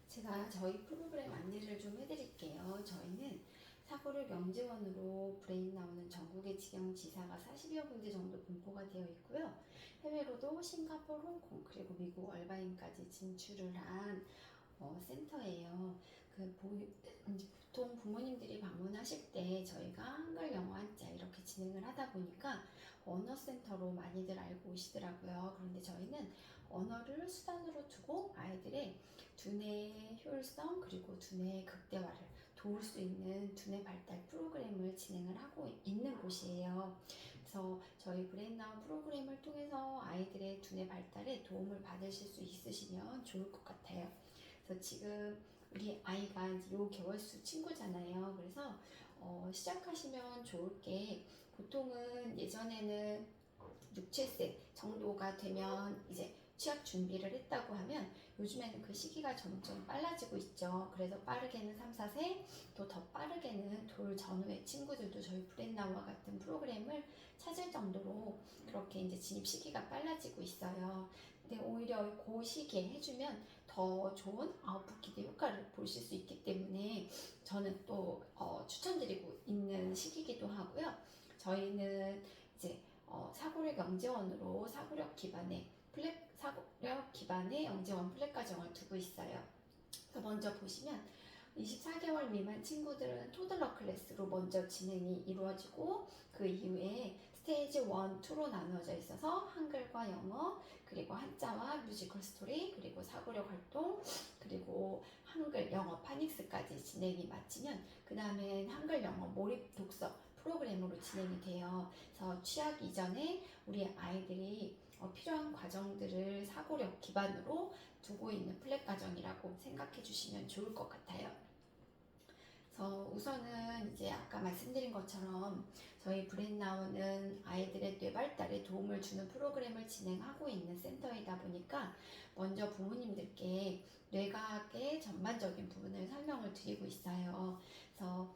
제가 저희 프로그램 안내를 좀 해드릴게요. 저희는 사고력 영지원으로 브레인 나오는 전국의 직영지사가 40여 군데 정도 분포가 되어 있고요. 해외로도 싱가포르, 홍콩, 그리고 미국 얼바인까지 진출을 한 센터예요. 보통 부모님들이 방문하실 때 저희가 한글, 영어, 한자 이렇게 진행을 하다 보니까 언어센터로 많이들 알고 오시더라고요. 그런데 저희는 언어를 수단으로 두고 아이들의 두뇌 효율성 그리고 두뇌 극대화를 도울 수 있는 두뇌 발달 프로그램을 진행을 하고 있는 곳이에요. 그래서 저희 브레인나우 프로그램을 통해서 아이들의 두뇌 발달에 도움을 받으실 수 있으시면 좋을 것 같아요. 그래서 지금 우리 아이가 이제 요 개월수 친구잖아요. 그래서 시작하시면 좋을 게 보통은 예전에는 6, 7세 정도가 되면 이제 취학 준비를 했다고 하면 요즘에는 그 시기가 점점 빨라지고 있죠. 그래서 빠르게는 3, 4세, 또 더 빠르게는 돌 전후의 친구들도 저희 브랜나우와 같은 프로그램을 찾을 정도로 그렇게 이제 진입 시기가 빨라지고 있어요. 근데 오히려 그 시기에 해주면 더 좋은 아웃풋 기대 효과를 보실 수 있기 때문에 저는 또 추천드리고 있는 시기이기도 하고요. 저희는 이제 사고력 영재원으로 사고력 기반의 영재원 플랫 과정을 두고 있어요. 그래서 먼저 보시면 24개월 미만 친구들은 토들러 클래스로 먼저 진행이 이루어지고 그 이후에 스테이지 1, 2로 나누어져 있어서 한글과 영어 그리고 한자와 뮤지컬 스토리 그리고 사고력 활동 그리고 한글 영어 파닉스까지 진행이 마치면 그 다음엔 한글 영어 몰입 독서 프로그램으로 진행이 돼요. 그래서 취학 이전에 우리 아이들이 필요한 과정들을 사고력 기반으로 두고 있는 플랫 과정이라고 생각해 주시면 좋을 것 같아요. 그래서 우선은 이제 아까 말씀드린 것처럼 저희 브레인나우는 아이들의 뇌 발달에 도움을 주는 프로그램을 진행하고 있는 센터이다 보니까 먼저 부모님들께 뇌과학의 전반적인 부분을 설명을 드리고 있어요. 그래서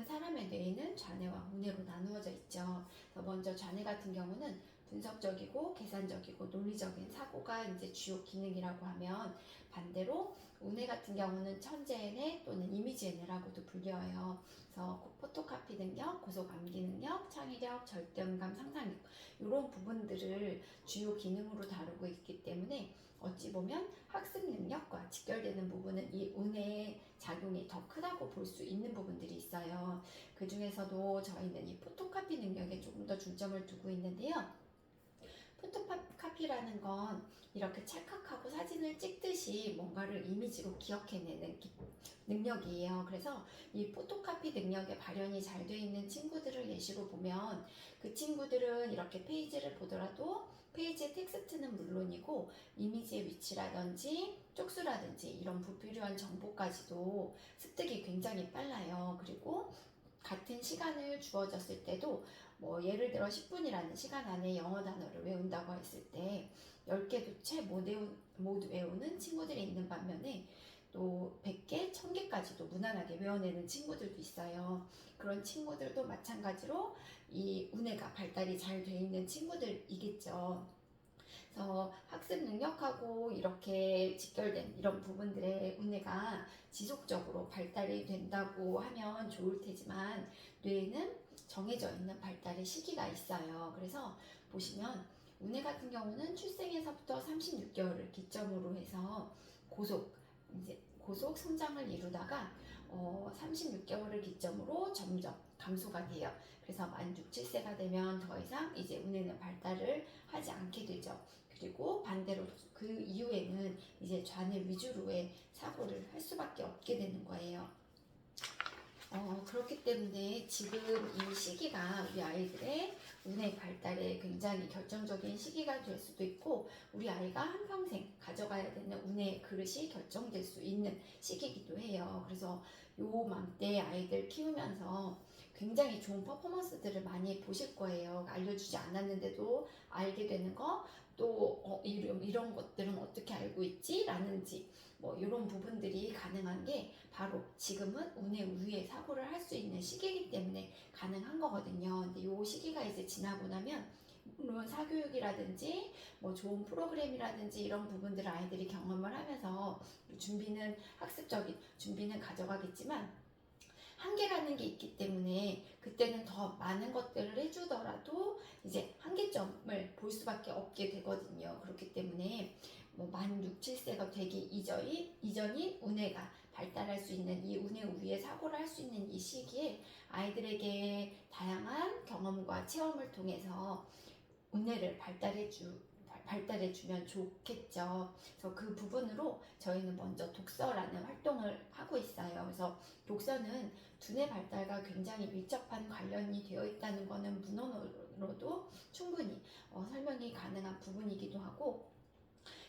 사람의 뇌에는 좌뇌와 우뇌로 나누어져 있죠. 그래서 먼저 좌뇌 같은 경우는 분석적이고 계산적이고 논리적인 사고가 이제 주요 기능이라고 하면 반대로 우뇌 같은 경우는 천재뇌 또는 이미지뇌라고도 불려요. 그래서 포토카피 능력, 고속 암기 능력, 창의력, 절대음감, 상상력 이런 부분들을 주요 기능으로 다루고 있기 때문에 어찌 보면 학습 능력과 직결되는 부분은 이 우뇌의 작용이 더 크다고 볼 수 있는 부분들이 있어요. 그 중에서도 저희는 이 포토카피 능력에 조금 더 중점을 두고 있는데요. 포토카피라는 건 이렇게 찰칵하고 사진을 찍듯이 뭔가를 이미지로 기억해내는 능력이에요. 그래서 이 포토카피 능력에 발현이 잘 돼 있는 친구들을 예시로 보면 그 친구들은 이렇게 페이지를 보더라도 페이지의 텍스트는 물론이고 이미지의 위치라든지 쪽수라든지 이런 불필요한 정보까지도 습득이 굉장히 빨라요. 그리고 같은 시간을 주어졌을 때도 뭐 예를 들어 10분이라는 시간 안에 영어 단어를 외운다고 했을 때 10개도 채 못 외우는 친구들이 있는 반면에 또 100개, 1000개까지도 무난하게 외워내는 친구들도 있어요. 그런 친구들도 마찬가지로 이 우뇌가 발달이 잘 돼 있는 친구들이겠죠. 그래서 학습 능력하고 이렇게 직결된 이런 부분들의 우뇌가 지속적으로 발달이 된다고 하면 좋을 테지만 뇌에는 정해져 있는 발달의 시기가 있어요. 그래서 보시면 우뇌 같은 경우는 출생에서부터 36개월을 기점으로 해서 고속 성장을 이루다가 36개월을 기점으로 점점 감소가 돼요. 그래서 만 6, 7세가 되면 더 이상 이제 우뇌는 발달을 하지 않게 되죠. 그리고 반대로 그 이후에는 이제 좌뇌 위주로의 사고를 할 수밖에 없게 되는 거예요. 그렇기 때문에 지금 이 시기가 우리 아이들의 우뇌 발달에 굉장히 결정적인 시기가 될 수도 있고 우리 아이가 한평생 가져가야 되는 우뇌 그릇이 결정될 수 있는 시기이기도 해요. 그래서 요맘때 아이들 키우면서 굉장히 좋은 퍼포먼스들을 많이 보실 거예요. 알려주지 않았는데도 알게 되는 거, 또 이런 것들은 어떻게 알고 있지? 라는지 뭐 이런 부분들이 가능한 게 바로 지금은 운의 우위에 사고를 할 수 있는 시기이기 때문에 가능한 거거든요. 근데 이 시기가 이제 지나고 나면 물론 사교육이라든지 뭐 좋은 프로그램이라든지 이런 부분들을 아이들이 경험을 하면서 준비는 학습적인 준비는 가져가겠지만 한계라는 게 있기 때문에 그때는 더 많은 것들을 해주더라도 이제 한계점을 볼 수밖에 없게 되거든요. 그렇기 때문에 만 6, 7세가 되기 이전이 우뇌가 발달할 수 있는 이 우뇌 우위에 사고를 할 수 있는 이 시기에 아이들에게 다양한 경험과 체험을 통해서 우뇌를 발달해주면 좋겠죠. 그래서 그 부분으로 저희는 먼저 독서라는 활동을 하고 있어요. 그래서 독서는 두뇌 발달과 굉장히 밀접한 관련이 되어 있다는 것은 문헌으로도 충분히 설명이 가능한 부분이기도 하고,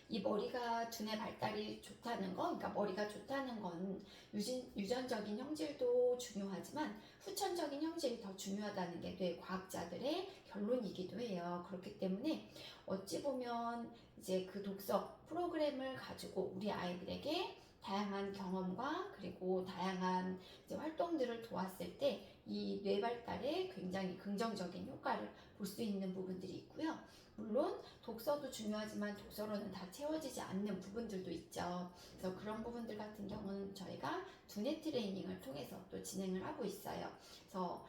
이 머리가 두뇌 발달이 좋다는 거, 그러니까 머리가 좋다는 건 유전적인 형질도 중요하지만 후천적인 형질이 더 중요하다는 게 뇌 과학자들의 결론이기도 해요. 그렇기 때문에 어찌 보면 이제 그 독서 프로그램을 가지고 우리 아이들에게 다양한 경험과 그리고 다양한 이제 활동들을 도왔을 때 이 뇌 발달에 굉장히 긍정적인 효과를 볼 수 있는 부분들이 있고요. 물론 독서도 중요하지만 독서로는 다 채워지지 않는 부분들도 있죠. 그래서 그런 부분들 같은 경우는 저희가 두뇌 트레이닝을 통해서 또 진행을 하고 있어요. 그래서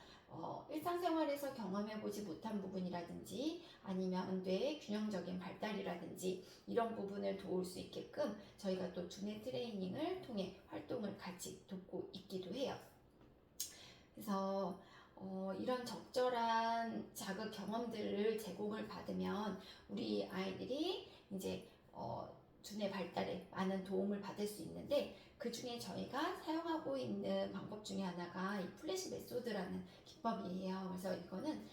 일상생활에서 경험해보지 못한 부분이라든지 아니면 뇌의 균형적인 발달이라든지 이런 부분을 도울 수 있게끔 저희가 또 두뇌 트레이닝을 통해 활동을 같이 돕고 있기도 해요. 그래서 이런 적절한 자극 경험들을 제공을 받으면 우리 아이들이 이제 두뇌 발달에 많은 도움을 받을 수 있는데, 그 중에 저희가 사용하고 있는 방법 중에 하나가 이 플래시 메소드라는 기법이에요. 그래서 이거는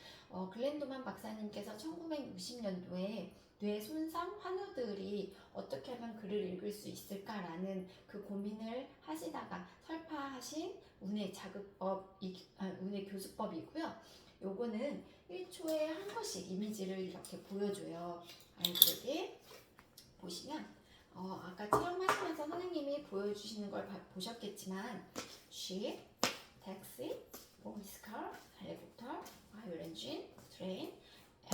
글렌도만 박사님께서 1960년도에 뇌 손상 환우들이 어떻게 하면 글을 읽을 수 있을까라는 그 고민을 하시다가 설파하신 운의 운의 교수법이고요. 요거는 1초에 한 컷씩 이미지를 이렇게 보여줘요. 아이들에게. 보시면 아까 체험하시면서 선생님이 보여주시는 걸 보셨겠지만 ship, taxi, police car, helicopter, fire engine, train,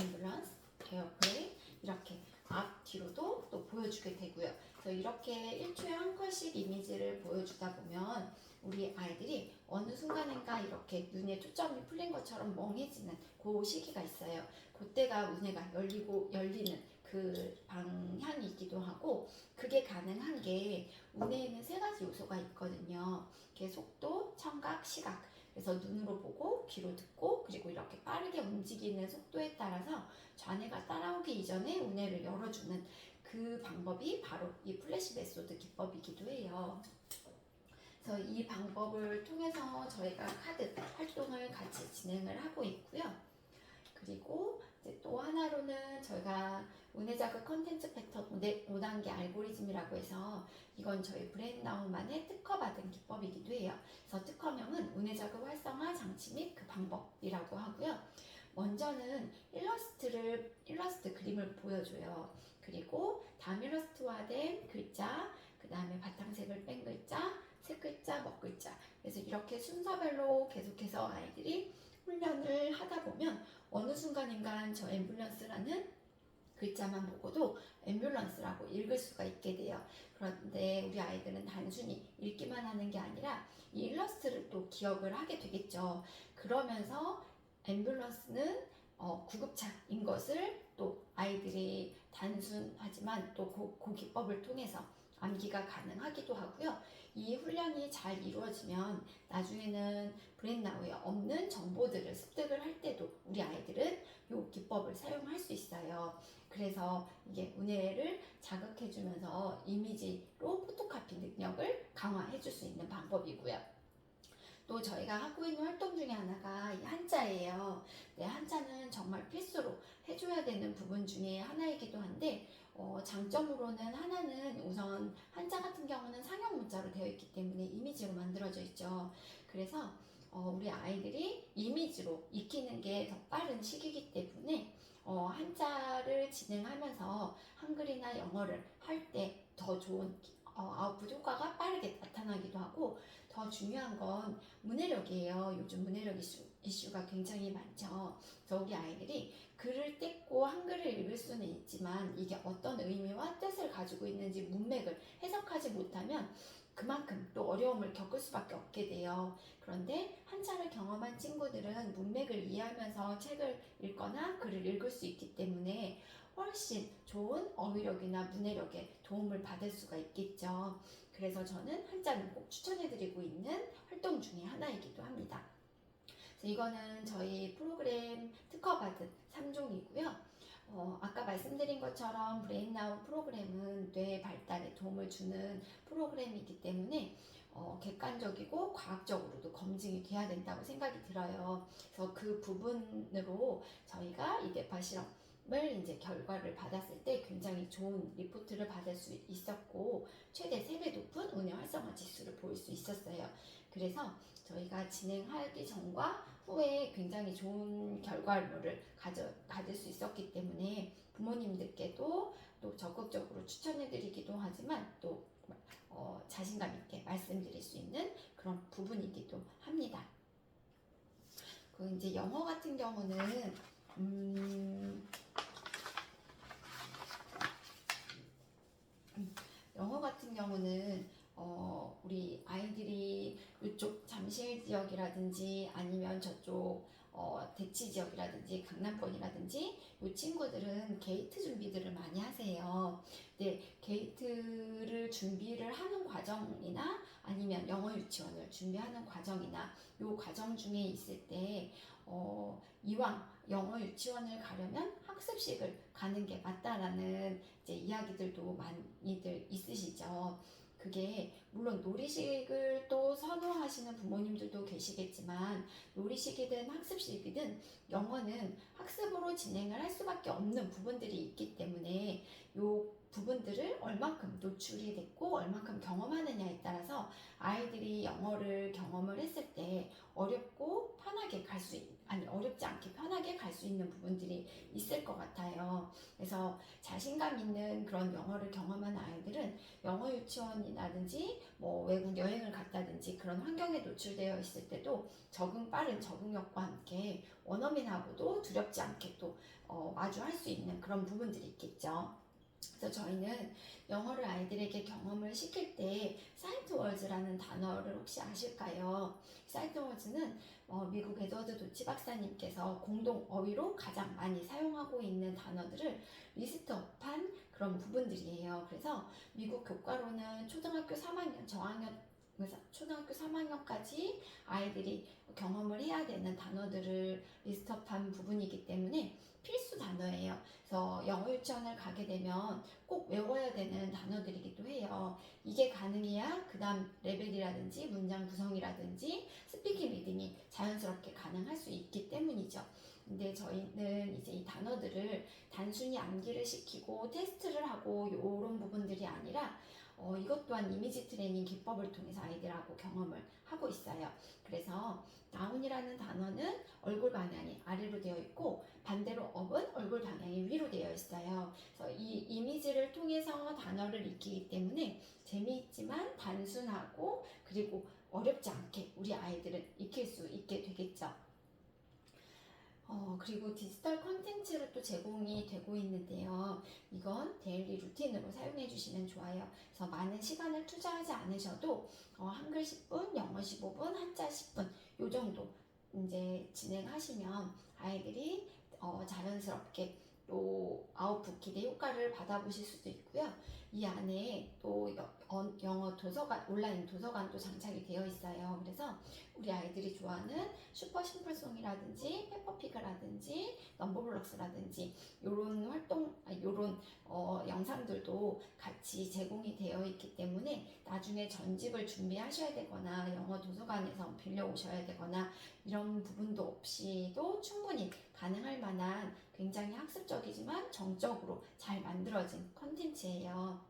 ambulance, airplane 이렇게 앞, 뒤로도 또 보여주게 되고요. 그래서 이렇게 1초에 한 컷씩 이미지를 보여주다 보면 우리 아이들이 어느 순간인가 이렇게 눈에 초점이 풀린 것처럼 멍해지는 그 시기가 있어요. 그때가 우뇌가 열리는 그 방향이기도 하고, 그게 가능한 게 우뇌에는 3가지 요소가 있거든요. 그게 속도, 청각, 시각. 그래서 눈으로 보고 귀로 듣고 그리고 이렇게 빠르게 움직이는 속도에 따라서 좌뇌가 따라오기 이전에 우뇌를 열어주는 그 방법이 바로 이 플래시 메소드 기법이기도 해요. 그래서 이 방법을 통해서 저희가 카드 활동을 같이 진행을 하고 있고요. 그리고 이제 또 하나로는 저희가 우뇌자극 컨텐츠 패턴 5단계 알고리즘이라고 해서 이건 저희 브레인나우만의 특허받은 기법이기도 해요. 그래서 특허명은 우뇌자극 활성화 장치 및 그 방법이라고 하고요. 먼저는 일러스트 그림을 보여줘요. 그리고 다음 일러스트화된 글자, 그 다음에 바탕색을 뺀 글자, 색 글자, 먹 글자. 그래서 이렇게 순서별로 계속해서 아이들이 훈련을 하다 보면 어느 순간인가 저 앰뷸런스라는 글자만 보고도 앰뷸런스라고 읽을 수가 있게 돼요. 그런데 우리 아이들은 단순히 읽기만 하는 게 아니라 이 일러스트를 또 기억을 하게 되겠죠. 그러면서 앰뷸런스는 구급차인 것을 또 아이들이 단순하지만 또 그 기법을 통해서 암기가 가능하기도 하고요. 이 훈련이 잘 이루어지면 나중에는 브레인나우에 없는 정보들을 습득을 할 때도 우리 아이들은 이 기법을 사용할 수 있어요. 그래서 이게 우뇌를 자극해주면서 이미지로 포토카피 능력을 강화해줄 수 있는 방법이고요. 또 저희가 하고 있는 활동 중에 하나가 이 한자예요. 네, 한자는 정말 필수로 해줘야 되는 부분 중에 하나이기도 한데, 장점으로는 하나는 우선 한자 같은 경우는 상형 문자로 되어 있기 때문에 이미지로 만들어져 있죠. 그래서 우리 아이들이 이미지로 익히는 게 더 빠른 시기이기 때문에 한자를 진행하면서 한글이나 영어를 할 때 더 좋은 아웃풋 효과가 빠르게 나타나기도 하고, 더 중요한 건 문해력이에요. 요즘 문해력이 이슈가 굉장히 많죠. 그래서 우리 아이들이 글을 뗐고 한글을 읽을 수는 있지만 이게 어떤 의미와 뜻을 가지고 있는지 문맥을 해석하지 못하면 그만큼 또 어려움을 겪을 수밖에 없게 돼요. 그런데 한자를 경험한 친구들은 문맥을 이해하면서 책을 읽거나 글을 읽을 수 있기 때문에 훨씬 좋은 어휘력이나 문해력에 도움을 받을 수가 있겠죠. 그래서 저는 한자는 꼭 추천해드리고 있는 활동 중에 하나이기도 합니다. 그래서 이거는 저희 프로그램 특허받은 3종이고요. 아까 말씀드린 것처럼 브레인나우 프로그램은 뇌 발달에 도움을 주는 프로그램이기 때문에 객관적이고 과학적으로도 검증이 돼야 된다고 생각이 들어요. 그래서 그 부분으로 저희가 이 뇌파 실험을 이제 결과를 받았을 때 굉장히 좋은 리포트를 받을 수 있었고 최대 3배 높은 운영 활성화 지수를 보일 수 있었어요. 그래서 저희가 진행하기 전과 후에 굉장히 좋은 결과물을 가질 수 있었기 때문에 부모님들께도 또 적극적으로 추천해드리기도 하지만 또 자신감 있게 말씀드릴 수 있는 그런 부분이기도 합니다. 그 이제 영어 같은 경우는 우리 아이들이 이쪽 잠실 지역이라든지 아니면 저쪽 대치 지역이라든지 강남권이라든지 이 친구들은 게이트 준비들을 많이 하세요. 근데 게이트를 준비를 하는 과정이나 아니면 영어 유치원을 준비하는 과정이나 이 과정 중에 있을 때 이왕 영어 유치원을 가려면 학습식을 가는 게 맞다라는 이제 이야기들도 많이들 있으시죠. 그게 물론 놀이식을 또 선호하시는 부모님들도 계시겠지만 놀이식이든 학습식이든 영어는 학습으로 진행을 할 수밖에 없는 부분들이 있기 때문에 요 부분들을 얼만큼 노출이 됐고 얼만큼 경험하느냐에 따라서 아이들이 영어를 경험을 했을 때 어렵고 편하게 어렵지 않게 편하게 갈 수 있는 부분들이 있을 것 같아요. 그래서 자신감 있는 그런 영어를 경험한 아이들은 영어 유치원이라든지 뭐 외국 여행을 갔다든지 그런 환경에 노출되어 있을 때도 빠른 적응력과 함께 원어민하고도 두렵지 않게 또 마주할 수 있는 그런 부분들이 있겠죠. 그래서 저희는 영어를 아이들에게 경험을 시킬 때 사이트 월즈라는 단어를 혹시 아실까요? 사이트 월즈는 미국 에드워드 도치 박사님께서 공동 어휘로 가장 많이 사용하고 있는 단어들을 리스트업한 그런 부분들이에요. 그래서 미국 교과로는 초등학교 3학년 저학년 초등학교 3학년까지 아이들이 경험을 해야 되는 단어들을 리스트업한 부분이기 때문에 필수 단어예요. 그래서 영어 유치원을 가게 되면 꼭 외워야 되는 단어들이기도 해요. 이게 가능해야 그 다음 레벨이라든지 문장 구성이라든지 스피킹 리딩이 자연스럽게 가능할 수 있기 때문이죠. 근데 저희는 이제 이 단어들을 단순히 암기를 시키고 테스트를 하고 이런 부분들이 아니라 이것 또한 이미지 트레이닝 기법을 통해서 아이들하고 경험을 하고 있어요. 그래서 다운이라는 단어는 얼굴 방향이 아래로 되어 있고 반대로 업은 얼굴 방향이 위로 되어 있어요. 그래서 이 이미지를 통해서 단어를 익히기 때문에 재미있지만 단순하고 그리고 어렵지 않게 우리 아이들은 익힐 수 있게 되겠죠. 그리고 디지털 콘텐츠로 또 제공이 되고 있는데요. 이건 데일리 루틴으로 사용해 주시면 좋아요. 그래서 많은 시간을 투자하지 않으셔도 한글 10분, 영어 15분, 한자 10분 요 정도 이제 진행하시면 아이들이 자연스럽게 또 아웃풋 기대 효과를 받아보실 수도 있고요. 이 안에 또 영어 도서관, 온라인 도서관도 장착이 되어 있어요. 그래서 우리 아이들이 좋아하는 슈퍼 심플송이라든지 페퍼피그라든지 넘버블럭스라든지 요런 영상들도 같이 제공이 되어 있기 때문에 나중에 전집을 준비하셔야 되거나 영어 도서관에서 빌려오셔야 되거나 이런 부분도 없이도 충분히 가능할 만한 굉장히 학습적이지만 정적으로 잘 만들어진 컨텐츠예요.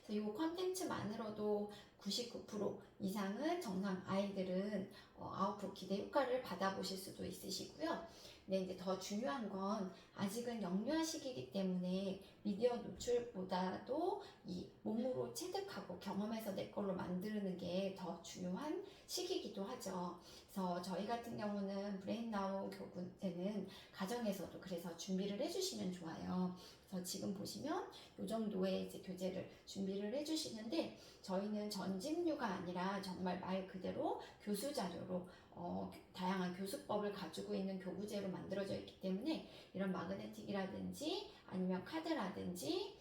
그래서 이 컨텐츠만으로도 99% 이상은 정상 아이들은 아웃풋 기대 효과를 받아보실 수도 있으시고요. 근데 이제 더 중요한 건 아직은 영유아 시기이기 때문에 미디어 노출보다도 이 몸으로 체득하고 경험해서 내 걸로 만드는 게 더 중요한 시기이기도 하죠. 그래서 저희 같은 경우는 브레인나우 교구제는 가정에서도 그래서 준비를 해주시면 좋아요. 그래서 지금 보시면 이 정도의 이제 교재를 준비를 해주시는데 저희는 전집류가 아니라 정말 말 그대로 교수 자료로 다양한 교수법을 가지고 있는 교구제로 만들어져 있기 때문에 이런 마그네틱이라든지 아니면 카드라든지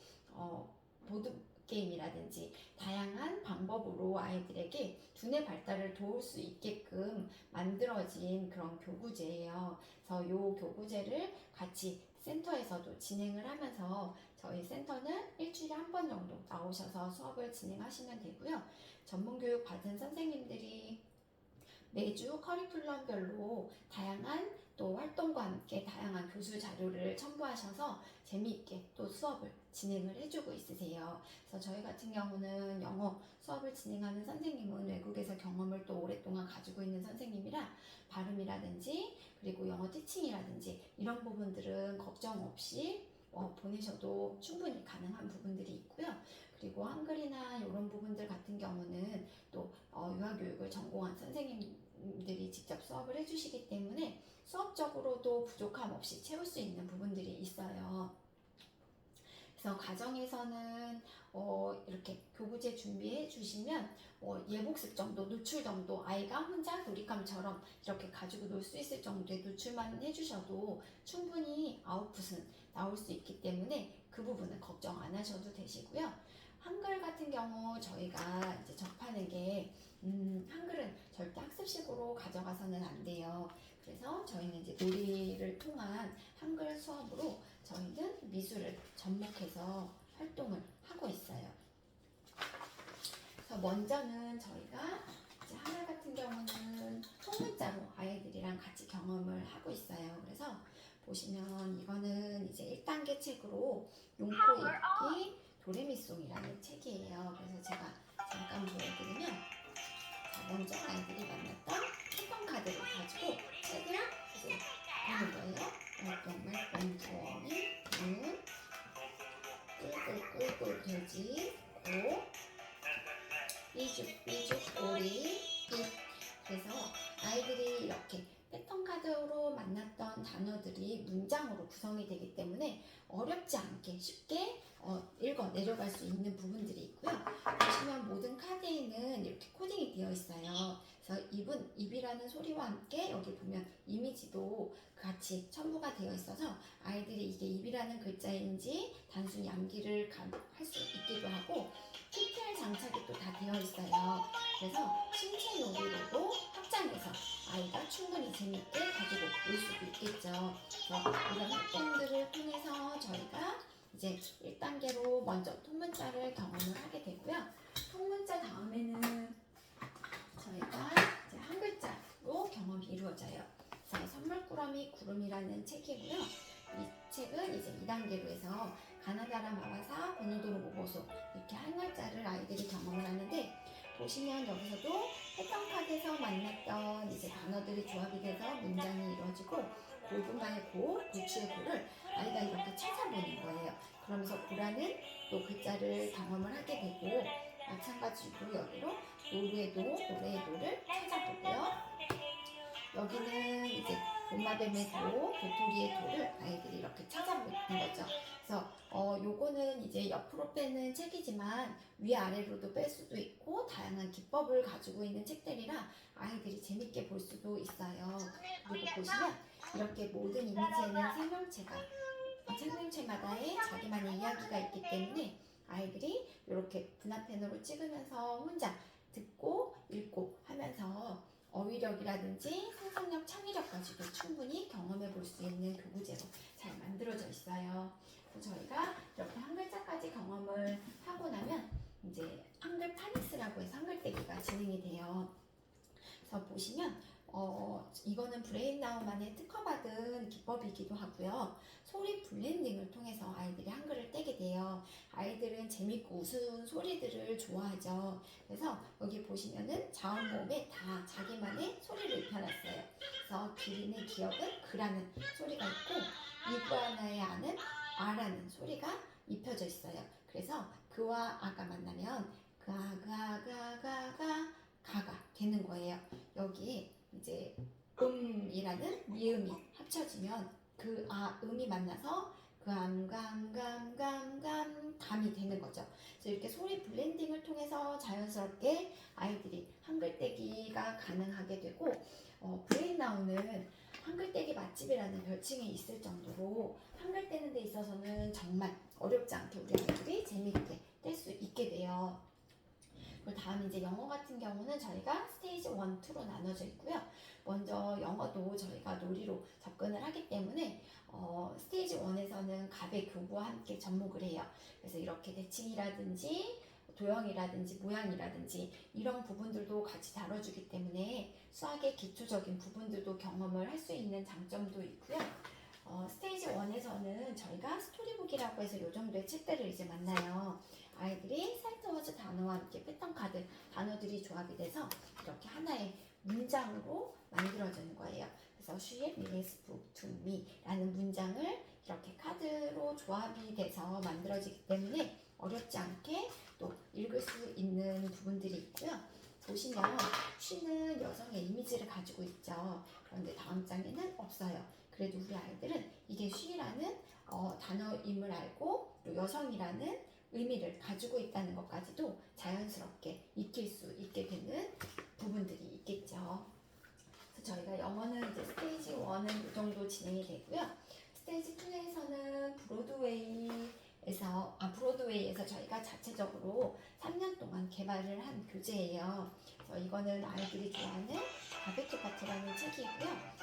보드 게임이라든지 다양한 방법으로 아이들에게 두뇌 발달을 도울 수 있게끔 만들어진 그런 교구제예요. 그래서 이 교구제를 같이 센터에서도 진행을 하면서 저희 센터는 일주일에 한 번 정도 나오셔서 수업을 진행하시면 되고요. 전문교육 받은 선생님들이 매주 커리큘럼별로 다양한 또 활동과 함께 다양한 교수 자료를 첨부하셔서 재미있게 또 수업을 진행을 해주고 있으세요. 그래서 저희 같은 경우는 영어 수업을 진행하는 선생님은 외국에서 경험을 또 오랫동안 가지고 있는 선생님이라 발음이라든지 그리고 영어 티칭이라든지 이런 부분들은 걱정 없이 보내셔도 충분히 가능한 부분들이 있고요. 그리고 한글이나 이런 부분들 같은 경우는 또 유아교육을 전공한 선생님들이 직접 수업을 해주시기 때문에 수업적으로도 부족함 없이 채울 수 있는 부분들이 있어요. 그래서 가정에서는 이렇게 교구제 준비해 주시면 예복습 정도, 노출 정도 아이가 혼자 놀이감처럼 이렇게 가지고 놀 수 있을 정도의 노출만 해주셔도 충분히 아웃풋은 나올 수 있기 때문에 그 부분은 걱정 안 하셔도 되시고요. 한글 같은 경우 저희가 이제 접하는 게 한글은 절대 학습식으로 가져가서는 안 돼요. 그래서 저희는 이제 놀이를 통한 한글 수업으로 저희는 미술을 접목해서 활동을 하고 있어요. 그래서 먼저는 저희가 이제 한글 같은 경우는 통문자로 아이들이랑 같이 경험을 하고 있어요. 그래서 보시면 이거는 이제 1단계 책으로 용코 읽기 도레미송이라는 책이에요. 그래서 제가 잠깐 보여드리면 자, 먼저 아이들이 만났던 패턴 카드를 가지고 책을 이제 보는 거예요. 정말 왼두어미, 눈, 꿀꿀꿀꿀 돼지, 고, 삐죽삐죽 꼬리, 빛. 그래서 아이들이 이렇게 패턴 카드로 만났던 단어들이 문장으로 구성이 되기 때문에 어렵지 않게 쉽게 읽어 내려갈 수 있는 부분들이 있고요. 보시면 모든 카드에는 이렇게 코딩이 되어 있어요. 그래서 입이라는 소리와 함께 여기 보면 이미지도 같이 첨부가 되어 있어서 아이들이 이게 입이라는 글자인지 단순히 암기를 할 수 있기도 하고 TTR 장착이 또 다 되어 있어요. 그래서 신체 놀이로도 확장해서 아이가 충분히 재밌게 가지고 올 수도 있겠죠. 그래서 이런 활동들을 통해서 저희가 이제 1단계로 먼저 통문자를 경험을 하게 되고요. 통문자 다음에는 저희가 이제 한 글자로 경험이 이루어져요. 그래서 선물꾸러미 구름이라는 책이고요. 이 책은 이제 2단계로 해서 가나다라 마와사 보노도로 모보소 이렇게 한 글자를 아이들이 경험을 하는데 보시면 여기서도 패턴 카드에서 만났던 이제 단어들이 조합이 돼서 문장이 이루어지고 골분간의 고, 고추의 고를 아이가 이렇게 찾아보는 거예요. 그러면서 고라는 또 글자를 경험을 하게 되고 마찬가지로 여기로 노루의 노, 노래의 노를 찾아보고요. 여기는 이제 도마뱀의 도, 도토리의 도를 아이들이 이렇게 찾아보는 거죠. 그래서 요거는 이제 옆으로 빼는 책이지만 위아래로도 뺄 수도 있고 다양한 기법을 가지고 있는 책들이라 아이들이 재밌게 볼 수도 있어요. 그리고 보시면 이렇게 모든 이미지에는 생명체마다의 자기만의 이야기가 있기 때문에 아이들이 이렇게 분화펜으로 찍으면서 혼자 듣고 읽고 하면서 어휘력이라든지 상상력, 창의력까지도 충분히 경험해 볼 수 있는 교구제로 잘 만들어져 있어요. 그래서 저희가 이렇게 한 글자까지 경험을 하고 나면 이제 한글 파닉스라고 해서 한글 떼기가 진행이 돼요. 그래서 보시면 이거는 브레인나우만의 특허받은 기법이기도 하고요. 소리 블렌딩을 통해서 아이들이 한글을 떼게 돼요. 아이들은 재밌고 우스운 소리들을 좋아하죠. 그래서 여기 보시면은 자음모음에 다 자기만의 소리를 입혀놨어요. 그래서 기린의 기억은 그라는 소리가 있고 이구아나의 아는 아라는 소리가 입혀져 있어요. 그래서 그와 아가 만나면 가가 되는 거예요. 여기 이제 만들어지면 그 음이 만나서 그 감이 되는 거죠. 그래서 이렇게 소리 블렌딩을 통해서 자연스럽게 아이들이 한글떼기가 가능하게 되고, 브레인나우는 한글떼기 맛집이라는 별칭이 있을 정도로 한글 떼는 데 있어서는 정말 어렵지 않게 우리 아이들이 재미있게 뗄 수 있게 돼요. 그리고 다음 이제 영어 같은 경우는 저희가 스테이지 1, 2로 나눠져 있고요. 먼저 영어도 저희가 놀이로 접근을 하기 때문에 스테이지 1에서는 갑의 교부와 함께 접목을 해요. 그래서 이렇게 대칭이라든지 도형이라든지 모양이라든지 이런 부분들도 같이 다뤄주기 때문에 수학의 기초적인 부분들도 경험을 할 수 있는 장점도 있고요. 스테이지 1에서는 저희가 스토리북이라고 해서 이 정도의 책들을 이제 만나요. 아이들이 사이트워즈 단어와 함께 패턴 카드, 단어들이 조합이 돼서 이렇게 하나의 문장으로 만들어지는 거예요. 그래서 She read this book to me 라는 문장을 이렇게 카드로 조합이 돼서 만들어지기 때문에 어렵지 않게 또 읽을 수 있는 부분들이 있고요. 보시면 she는 여성의 이미지를 가지고 있죠. 그런데 다음 장에는 없어요. 그래도 우리 아이들은 이게 she라는 단어임을 알고 또 여성이라는 의미를 가지고 있다는 것까지도 자연스럽게 익힐 수 있게 되는 부분들이 있겠죠. 그래서 저희가 영어는 이제 스테이지 1은 이 정도 진행이 되고요. 스테이지 2에서는 브로드웨이에서 저희가 자체적으로 3년 동안 개발을 한 교재예요. 그래서 이거는 아이들이 좋아하는 바베큐 파티라는 책이고요.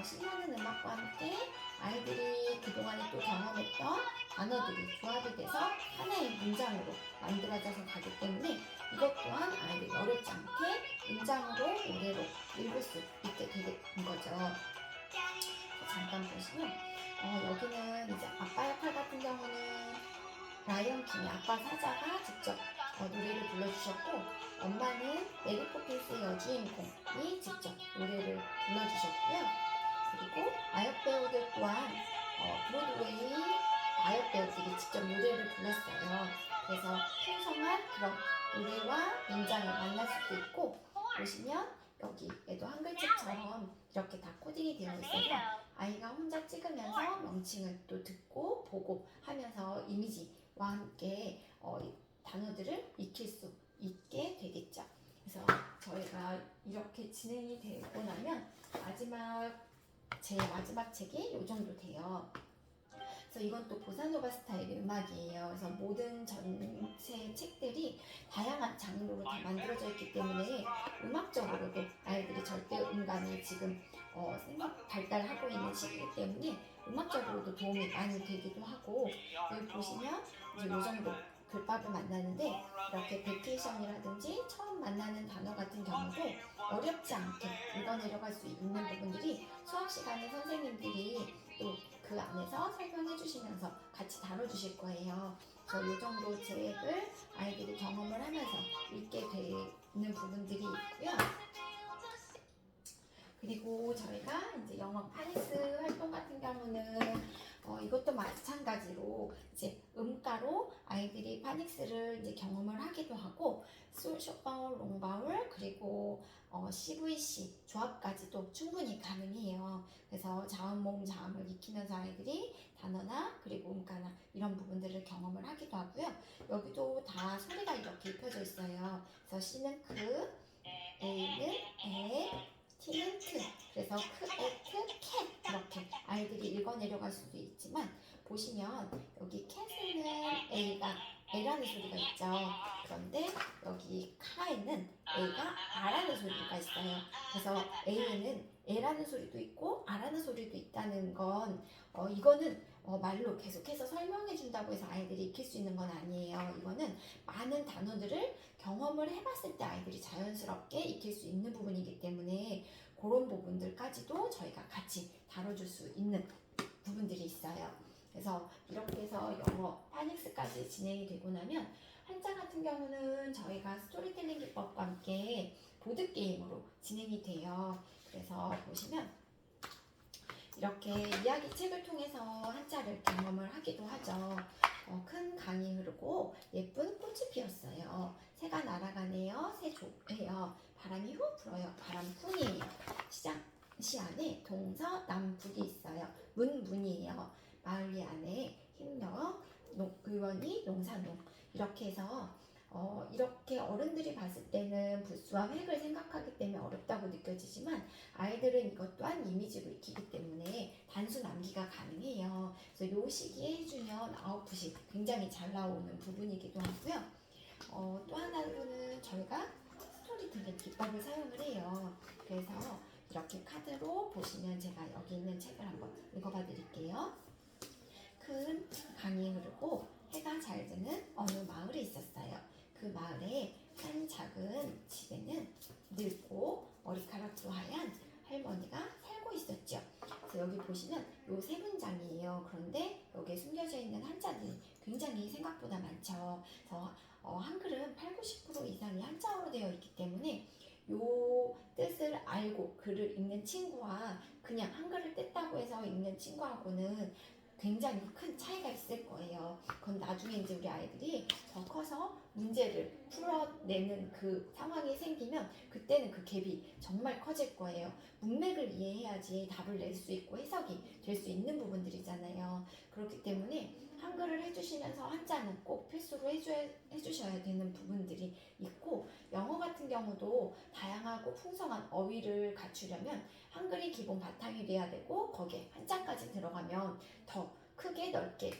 신나는 음악과 함께 아이들이 그동안에 또 경험했던 단어들이 조합이 돼서 하나의 문장으로 만들어져서 가기 때문에 이것 또한 아이들이 어렵지 않게 문장으로 노래로 읽을 수 있게 되는 거죠. 잠깐 보시면 여기는 이제 아빠 역할 같은 경우는 라이언킹의 아빠 사자가 직접 노래를 불러주셨고, 엄마는 메리 포핀스의 여주인공이 직접 노래를 불러주셨고요. 그리고 아역 배우들 또한 브로드웨이 아역 배우들이 직접 노래를 불렀어요. 그래서 풍성한 그런 노래와 문장을 만날 수도 있고, 보시면 여기에도 한글책처럼 이렇게 다 코딩이 되어 있어서 아이가 혼자 찍으면서 명칭을 또 듣고 보고 하면서 이미지와 함께 단어들을 익힐 수 있게 되겠죠. 그래서 저희가 이렇게 진행이 되고 나면 제 마지막 책이 이 정도 돼요. 그래서 이건 또 보사노바 스타일의 음악이에요. 그래서 모든 전체 책들이 다양한 장르로 다 만들어져 있기 때문에 음악적으로도 아이들이 절대 음감이 지금 발달하고 있는 시기이기 때문에 음악적으로도 도움이 많이 되기도 하고, 여기 보시면 이제 이 정도 글밥을 만나는데 이렇게 베케이션이라든지 처음 만나는 단어 같은 경우도 어렵지 않게 읽어내려갈 수 있는 부분들이 수학 시간에 선생님들이 또 그 안에서 설명해 주시면서 같이 다뤄주실 거예요. 그래서 이 정도 책을 아이들이 경험을 하면서 읽게 되는 부분들이 있고요. 그리고 저희가 이제 영어 파닉스 활동 같은 경우는 이것도 마찬가지로 이제 음가로 아이들이 파닉스를 이제 경험을 하기도 하고, 숏바울, 롱바울, 그리고 CVC 조합까지도 충분히 가능해요. 그래서 자음, 모음, 자음을 익히면서 아이들이 단어나 그리고 음가나 이런 부분들을 경험을 하기도 하고요. 여기도 다 소리가 이렇게 입혀져 있어요. 그래서 C는 크, A는 에, T는 트. 그래서 크, 에, 트, 캣 이렇게 아이들이 읽어내려갈 수도 있지만, 보시면 여기 캣에는 A라는 소리가 있죠. 그런데 여기 카에는 A가 R라는 소리가 있어요. 그래서 A에는 A라는 소리도 있고 R라는 소리도 있다는 건 이거는 말로 계속해서 설명해 준다고 해서 아이들이 익힐 수 있는 건 아니에요. 이거는 많은 단어들을 경험을 해봤을 때 아이들이 자연스럽게 익힐 수 있는 부분이기 때문에 그런 부분들까지도 저희가 같이 다뤄줄 수 있는 부분들이 있어요. 그래서 이렇게 해서 영어 파닉스까지 진행이 되고 나면 한자 같은 경우는 저희가 스토리텔링 기법과 함께 보드게임으로 진행이 돼요. 그래서 보시면 이렇게 이야기책을 통해서 한자를 경험을 하기도 하죠. 큰 강이 흐르고 예쁜 꽃이 피었어요. 새가 날아가네요. 새 좋해요. 바람이 후 불어요. 바람 쿵이에요. 시작. 시 안에 동서남북이 있어요. 문이에요. 마을 안에 힘력, 의원이 농사농 이렇게 해서 이렇게 어른들이 봤을 때는 부수와 획을 생각하기 때문에 어렵다고 느껴지지만 아이들은 이것 또한 이미지로 익히기 때문에 단수 남기가 가능해요. 그래서 이 시기에 해주면 아웃풋이 굉장히 잘 나오는 부분이기도 하고요. 또 하나로는 저희가 스토리텔링 기법을 사용을 해요. 그래서 이렇게 카드로 보시면 제가 여기 있는 책을 한번 읽어봐 드릴게요. 큰 강이 흐르고 해가 잘 드는 어느 마을이 있었어요. 그 마을에 한 작은 집에는 늙고 머리카락도 하얀 할머니가 살고 있었죠. 그래서 여기 보시면 요 세 문장이에요. 그런데 여기에 숨겨져 있는 한자들이 굉장히 생각보다 많죠. 그래서 한글은 8, 90% 이상이 한자어로 되어 있기 때문에 요 뜻을 알고 글을 읽는 친구와 그냥 한글을 뗐다고 해서 읽는 친구하고는 굉장히 큰 차이가 있을 거예요. 그건 나중에 이제 우리 아이들이 더 커서 문제를 풀어내는 그 상황이 생기면 그때는 그 갭이 정말 커질 거예요. 문맥을 이해해야지 답을 낼 수 있고 해석이 될 수 있는 부분들이잖아요. 그렇기 때문에 한글을 해주시면서 한자는 꼭 필수로 해주셔야 되는 부분들이 있고, 영어 같은 경우도 다양하고 풍성한 어휘를 갖추려면 한글이 기본 바탕이 돼야 되고 거기에 한자까지 들어가면 더 크게 넓게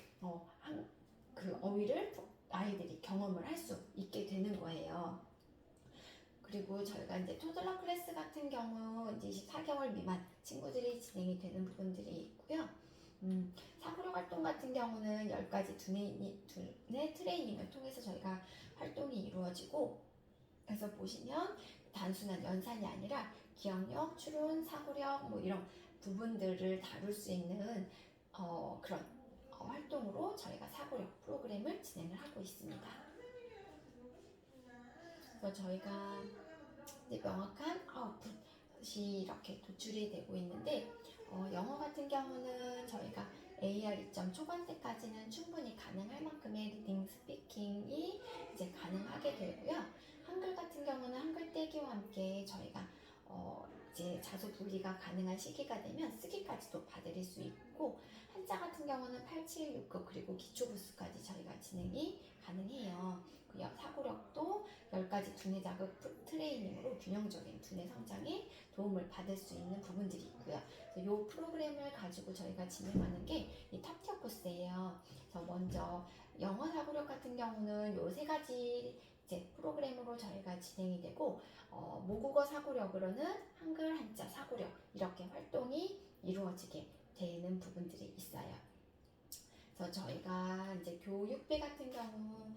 그 어휘를 아이들이 경험을 할 수 있게 되는 거예요. 그리고 저희가 이제 토들러 클래스 같은 경우 이제 24개월 미만 친구들이 진행이 되는 부분들이 있고요. 사고력 활동 같은 경우는 10가지 두뇌 트레이닝을 통해서 저희가 활동이 이루어지고, 그래서 보시면 단순한 연산이 아니라 기억력, 추론, 사고력 뭐 이런 부분들을 다룰 수 있는 그런 활동으로 저희가 사고력 프로그램을 진행을 하고 있습니다. 그래서 저희가 이제 명확한 아웃풋이 이렇게 도출이 되고 있는데, 영어 같은 경우는 저희가 AR 2점 초반 때까지는 충분히 가능할 만큼의 리딩, 스피킹이 이제 가능하게 되고요. 한글 같은 경우는 한글 떼기와 함께 저희가 이제 자소 분리가 가능한 시기가 되면 쓰기까지도 봐드릴 수 있고, 한자 같은 경우는 8, 7, 6급 그리고 기초 부수까지 저희가 진행이 가능해요. 사고력도 10가지 두뇌 자극 트레이닝으로 균형적인 두뇌 성장에 도움을 받을 수 있는 부분들이 있고요. 이 프로그램을 가지고 저희가 진행하는 게 이 탑티어 코스예요. 그래서 먼저 영어 사고력 같은 경우는 요 3가지 이제 프로그램으로 저희가 진행이 되고, 모국어 사고력으로는 한글, 한자, 사고력 이렇게 활동이 이루어지게 되는 부분들이 있어요. 그래서 저희가 이제 교육비 같은 경우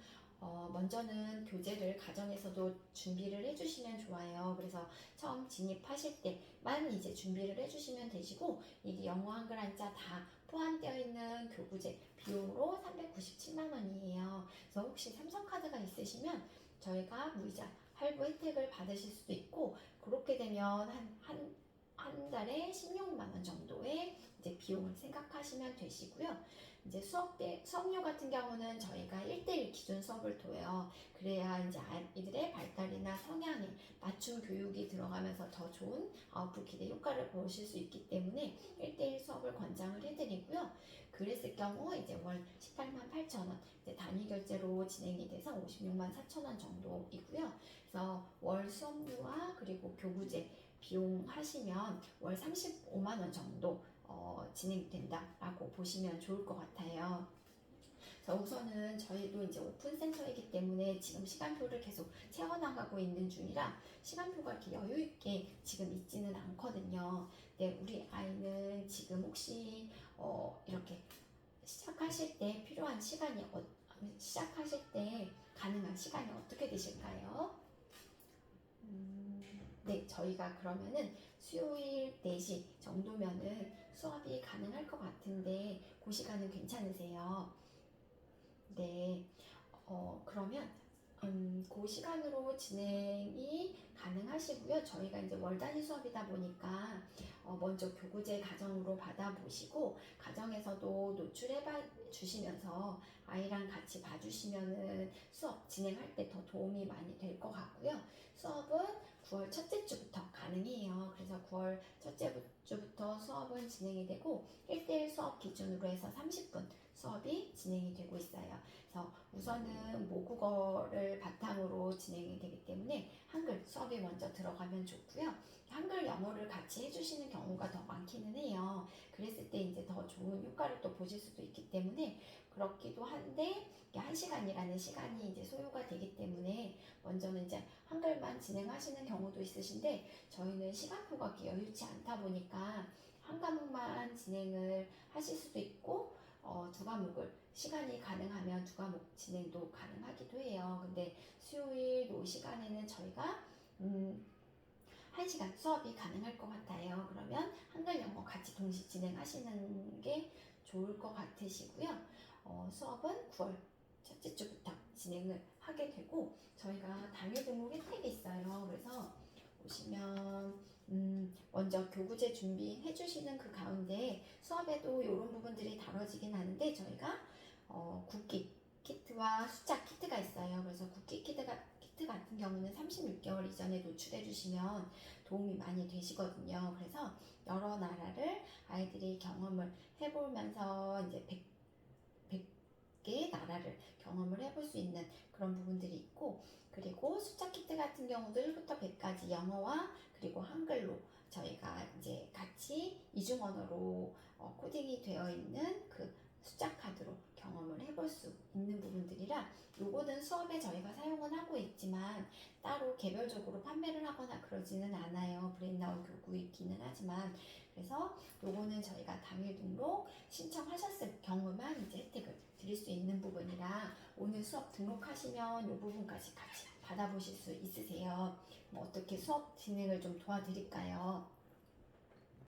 먼저는 교재를 가정에서도 준비를 해주시면 좋아요. 그래서 처음 진입하실 때만 이제 준비를 해주시면 되시고, 이게 영어, 한글, 한자 다 포함되어 있는 교구제 비용으로 397만 원이에요. 그래서 혹시 삼성카드가 있으시면 저희가 무이자 할부 혜택을 받으실 수도 있고, 그렇게 되면 한 달에 16만 원 정도의 이제 비용을 생각하시면 되시고요. 이제 수업료 같은 경우는 저희가 1대1 기준 수업을 둬요. 그래야 이제 아이들의 발달이나 성향에 맞춤 교육이 들어가면서 더 좋은 아웃풋 기대 효과를 보실 수 있기 때문에 1대1 수업을 권장을 해드리고요. 그랬을 경우 이제 월 18만 8천 원, 이제 단위 결제로 진행이 돼서 56만 4천 원 정도이고요. 그래서 월 수업료와 그리고 교구제 비용 하시면 월 35만 원 정도 진행된다라고 보시면 좋을 것 같아요. 그래서 우선은 저희도 이제 오픈센터이기 때문에 지금 시간표를 계속 채워나가고 있는 중이라 시간표가 이렇게 여유 있게 지금 있지는 않거든요. 근데 우리 아이는 지금 혹시 이렇게 시작하실 때 필요한 시간이 시작하실 때 가능한 시간이 어떻게 되실까요? 네, 저희가 그러면은 수요일 4시 정도면은 수업이 가능할 것 같은데 그 시간은 괜찮으세요? 네, 그러면 그 시간으로 진행이 가능하시고요. 저희가 이제 월 단위 수업이다 보니까 먼저 교구제 가정으로 받아보시고 가정에서도 노출해 주시면서 아이랑 같이 봐주시면은 수업 진행할 때 더 도움이 많이 될 것 같고요. 수업은 9월 첫째 주부터 가능해요. 그래서 그래서 9월 첫째 주부터 수업은 진행이 되고 1대1 수업 기준으로 해서 30분 수업이 진행이 되고 있어요. 그래서 우선은 모국어를 바탕으로 진행이 되기 때문에 한글 수업이 먼저 들어가면 좋고요. 한글 영어를 같이 해주시는 경우가 더 많기는 해요. 그랬을 때 이제 더 좋은 효과를 또 보실 수도 있기 때문에 그렇기도 한데 1시간이라는 시간이 이제 소요가 되기 때문에 먼저는 이제 한글만 진행하시는 경우도 있으신데 저희는 시간표가 여유치 않다 보니까 한 과목만 진행을 하실 수도 있고 두 과목을 시간이 가능하면 두 과목 진행도 가능하기도 해요. 근데 수요일 요 시간에는 저희가 1시간 수업이 가능할 것 같아요. 그러면 한글 영어 같이 동시 진행하시는 게 좋을 것 같으시고요. 수업은 9월 첫째 주부터 진행을 하게 되고 저희가 당일 등록 혜택이 있어요. 그래서 보시면 먼저 교구제 준비해 주시는 그 가운데 수업에도 이런 부분들이 다뤄지긴 하는데 저희가 국기 키트와 숫자 키트가 있어요. 그래서 국기 키트 같은 경우는 36개월 이전에 노출해 주시면 도움이 많이 되시거든요. 그래서 여러 나라를 아이들이 경험을 해보면서 이제 100개의 나라를 경험을 해볼 수 있는 그런 부분들이 있고 그리고 숫자 키트 같은 경우도 1부터 100까지 영어와 그리고 한글로 저희가 이제 같이 이중 언어로 코딩이 되어 있는 그 숫자 카드로 경험을 해볼 수 있는 부분들이라 요거는 수업에 저희가 사용은 하고 있지만 따로 개별적으로 판매를 하거나 그러지는 않아요. 브레인나우 교구이기는 하지만 그래서 요거는 저희가 당일 등록 신청하셨을 경우만 이제 혜택을 드릴 수 있는 부분이라 오늘 수업 등록하시면 이 부분까지 같이 받아보실 수 있으세요. 어떻게 수업 진행을 좀 도와드릴까요?